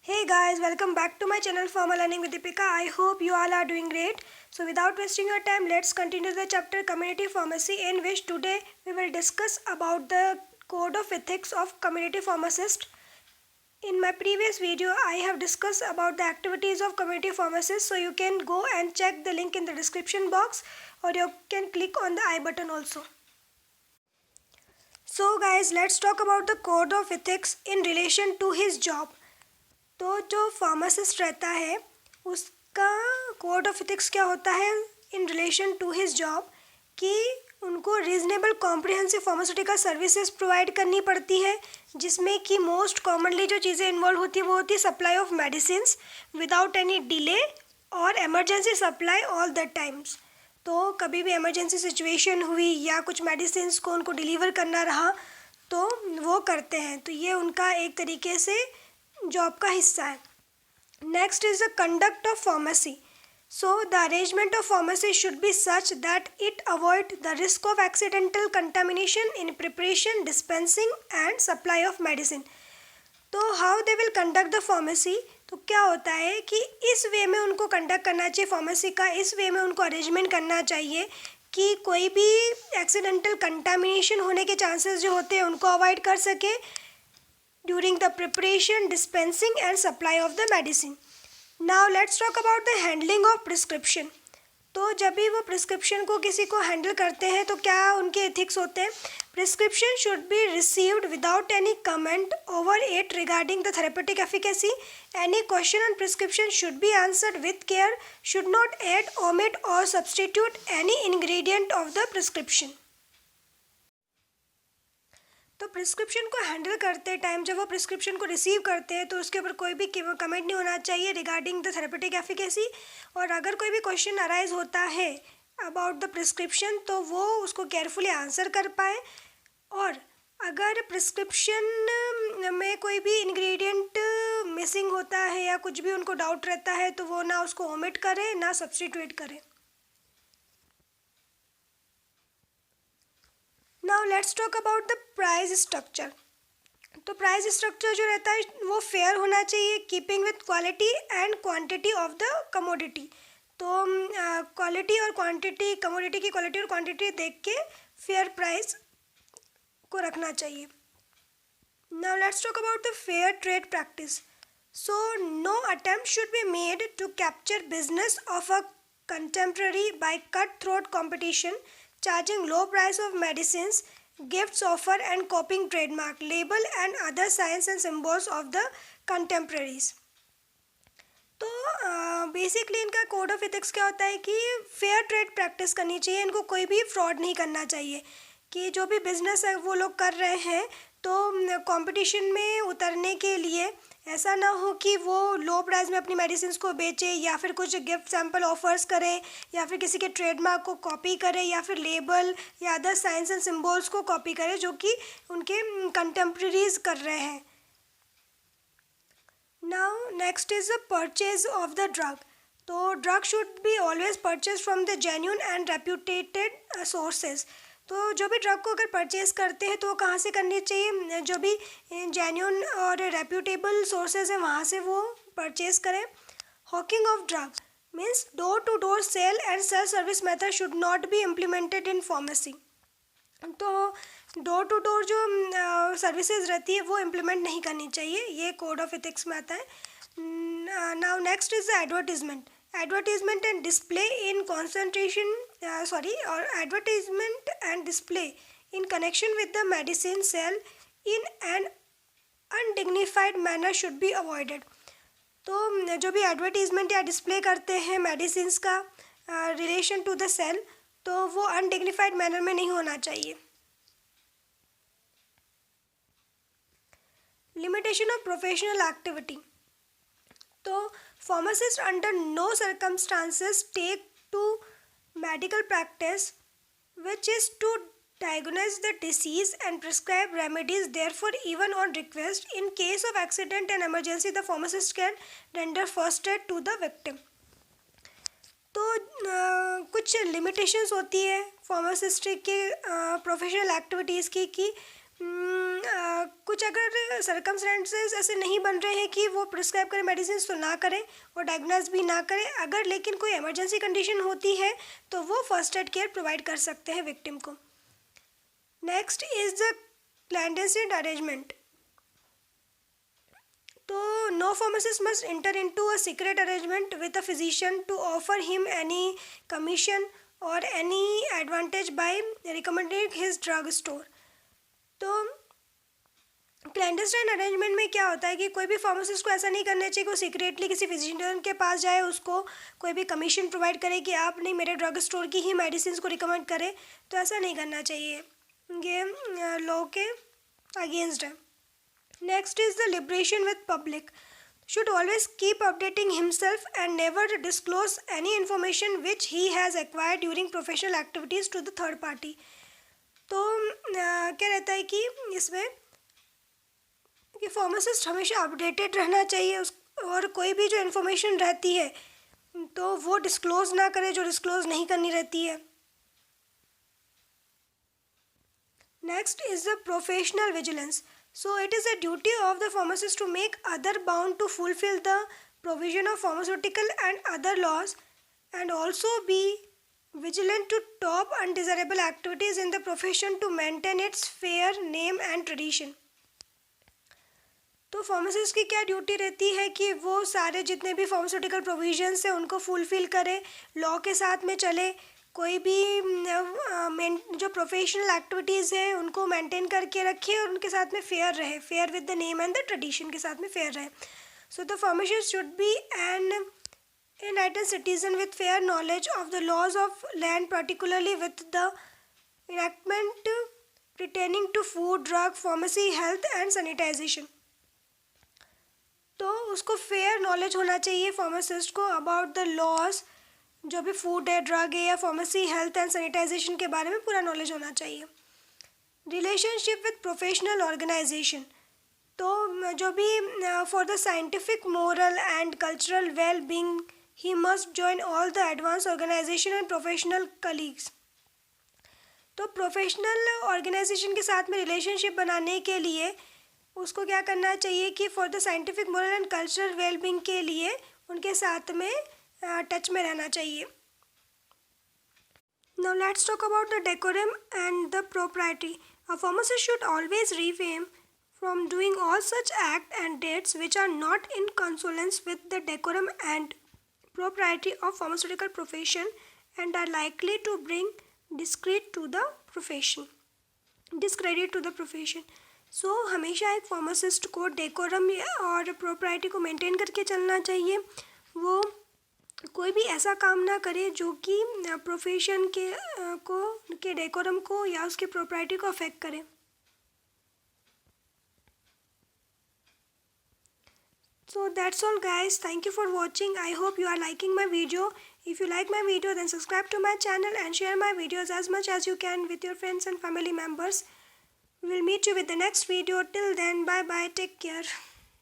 Hey guys, welcome back to my channel Pharma Learning with Deepika. I hope you all are doing great. So without wasting your time, let's continue the chapter Community Pharmacy, in which today we will discuss about the code of ethics of community pharmacist. In my previous video, I have discussed about the activities of community pharmacists, so you can go and check the link in the description box, or you can click on the I button also. So guys, let's talk about the code of ethics in relation to his job. तो जो pharmacist रहता है उसका code of ethics क्या होता है in relation to his job कि उनको reasonable comprehensive pharmaceutical services provide करनी पड़ती है, जिसमें कि मोस्ट कॉमनली जो चीज़ें इन्वॉल्व होती है वो होती है supply of medicines without any delay और emergency supply all the times. तो कभी भी इमरजेंसी सिचुएशन हुई या कुछ मेडिसिन्स को उनको डिलीवर करना रहा तो वो करते हैं, तो ये उनका एक तरीके से जॉब का हिस्सा है। Next is the conduct of pharmacy. So the arrangement of pharmacy should be such that it avoid the risk of accidental contamination in preparation, dispensing and supply of medicine. तो how they will conduct the pharmacy, तो क्या होता है कि इस वे में उनको conduct करना चाहिए फार्मेसी का, इस वे में उनको अरेंजमेंट करना चाहिए कि कोई भी एक्सीडेंटल कंटामिनेशन होने के चांसेस जो होते हैं उनको अवॉइड कर सके during the preparation, dispensing and supply of the medicine. Now let's talk about the handling of prescription. तो जब भी वो प्रिस्क्रिप्शन को किसी को हैंडल करते हैं तो क्या उनके एथिक्स होते हैं। Prescription should be received without any comment over it regarding the therapeutic efficacy. Any question on prescription should be answered with care, should not add, omit और substitute any ingredient of the prescription. तो prescription को handle करते time जब वो prescription को receive करते हैं तो उसके ऊपर कोई भी कमेंट नहीं होना चाहिए रिगार्डिंग द थेरेपेटिक एफिकेसी। और अगर कोई भी क्वेश्चन अराइज होता है अबाउट द प्रिस्क्रिप्शन तो वो उसको केयरफुली आंसर कर पाए। और अगर प्रिस्क्रिप्शन में कोई भी इंग्रेडिएंट मिसिंग होता है या कुछ भी उनको डाउट रहता है तो वो ना उसको ओमिट करें ना सब्सटीट्यूट करें। Now let's talk about the price structure. तो प्राइस स्ट्रक्चर जो रहता है वो फेयर होना चाहिए, keeping with quality and quantity of the commodity. तो क्वालिटी और क्वांटिटी, कमोडिटी की क्वालिटी और क्वांटिटी देख के फेयर प्राइस को रखना चाहिए। Now let's talk about the fair trade practice. So no attempt should be made to capture business of a contemporary by cut throat competition, charging low price of medicines, gifts offer and copying trademark, label and other signs and symbols of the contemporaries. तो basically इनका code of ethics क्या होता है कि fair trade practice करनी चाहिए, इनको कोई भी फ्रॉड नहीं करना चाहिए कि जो भी बिजनेस है वो लोग कर रहे हैं तो कंपटीशन में उतरने के लिए ऐसा ना हो कि वो लो प्राइस में अपनी मेडिसिन को बेचे या फिर कुछ गिफ्ट सैम्पल ऑफर्स करें या फिर किसी के ट्रेडमार्क को कॉपी करें या फिर लेबल या अदर साइंस एंड सिंबल्स को कॉपी करें जो कि उनके कंटेम्प्रेरीज कर रहे हैं। Now next is the purchase of the drug. तो drug should be always purchase from the genuine and reputated sources. तो जो भी ड्रग को अगर परचेज़ करते हैं तो वो कहाँ से करनी चाहिए, जो भी जेन्यून और रेप्यूटेबल सोर्सेज हैं वहाँ से वो परचेज़ करें। Hawking of drug means door to door sale and sale service method should not be implemented in pharmacy. तो डोर टू डोर जो सर्विसेज रहती है वो इम्प्लीमेंट नहीं करनी चाहिए, ये कोड ऑफ एथिक्स में आता है। Now next is the advertisement. Advertisement and display in advertisement and display in connection with the medicine sale in an undignified manner should be avoided. तो जो भी एडवर्टीजमेंट या डिस्प्ले करते हैं मेडिसिन का रिलेशन टू द सेल तो वो undignified manner में नहीं होना चाहिए। Limitation of professional activity. तो pharmacists under no circumstances take to medical practice which is to diagnose the disease and prescribe remedies. Therefore, even on request, in case of accident and emergency, the pharmacist can render first aid to the victim. तो कुछ limitations होती है pharmacist के professional activities की कि कुछ अगर circumstances ऐसे नहीं बन रहे हैं कि वो प्रिस्क्राइब करें मेडिसिन तो ना करें और डायग्नोज भी ना करें। अगर लेकिन कोई इमरजेंसी कंडीशन होती है तो वो फर्स्ट एड केयर प्रोवाइड कर सकते हैं विक्टिम को। Next is the clandestine arrangement. तो no pharmacist must enter into a secret arrangement with a physician to offer him any commission और any advantage by recommending his drug store. तो clandestine arrangement में क्या होता है कि कोई भी फार्मासिस्ट को ऐसा नहीं करना चाहिए कि वो सीक्रेटली किसी फिजिशियन के पास जाए, उसको कोई भी कमीशन प्रोवाइड करे कि आप नहीं मेरे ड्रग स्टोर की ही मेडिसिन को रिकमेंड करें। तो ऐसा नहीं करना चाहिए, ये लॉ के अगेंस्ट है। Next is the liberation with public. should always keep updating himself and never disclose any information which he has acquired during professional activities to the third party। तो क्या रहता है कि इसमें कि फार्मासिस्ट हमेशा अपडेटेड रहना चाहिए और कोई भी जो इन्फॉर्मेशन रहती है तो वो डिस्क्लोज ना करे जो डिस्क्लोज नहीं करनी रहती है। Next is the professional vigilance. So it is a duty of the pharmacist to make other bound to fulfill the provision of pharmaceutical and other laws and also be vigilant to stop undesirable activities in the profession to maintain its fair name and tradition। तो pharmacist की क्या duty रहती है कि वो सारे जितने भी फार्मास्यूटिकल प्रोविजंस हैं उनको फुलफ़िल करे, लॉ के साथ में चले, कोई भी जो प्रोफेशनल एक्टिविटीज़ हैं उनको मेंटेन करके रखे और उनके साथ में फेयर रहे, fair with the name and the tradition के साथ में फेयर रहे। So the pharmacist should be an enlightened citizen with fair knowledge of the laws of land, particularly with the enactment pertaining to food, drug, pharmacy, health and sanitization. तो उसको fair knowledge होना चाहिए pharmacist को about the laws, जो भी food है, drug है या फार्मेसी, हेल्थ एंड सैनिटाइजेशन के बारे में पूरा नॉलेज होना चाहिए। Relationship with professional organization. तो जो भी for the scientific, moral and cultural well being he must join all the advance organization and professional colleagues. तो प्रोफेशनल ऑर्गेनाइजेशन के साथ में रिलेशनशिप बनाने के लिए उसको क्या करना चाहिए कि for the scientific, moral and cultural well being के लिए उनके साथ में टच में रहना चाहिए। Now let's talk about the decorum and the propriety. A pharmacist should always refrain from doing all such acts and deeds which are not in consonance with the decorum and propriety of pharmaceutical profession and are likely to bring discredit to the profession. So हमेशा एक pharmacist को decorum और propriety को maintain करके चलना चाहिए। वो कोई भी ऐसा काम ना करे जो कि प्रोफेशन के डेकोरम को या उसके प्रोप्राइटी को अफेक्ट करे। So that's all guys, thank you for watching. I hope you are liking my video. If you like my video then subscribe to my channel and share my videos as much as you can with your friends and family members. We'll meet you with the next video. Till then, bye bye, take care.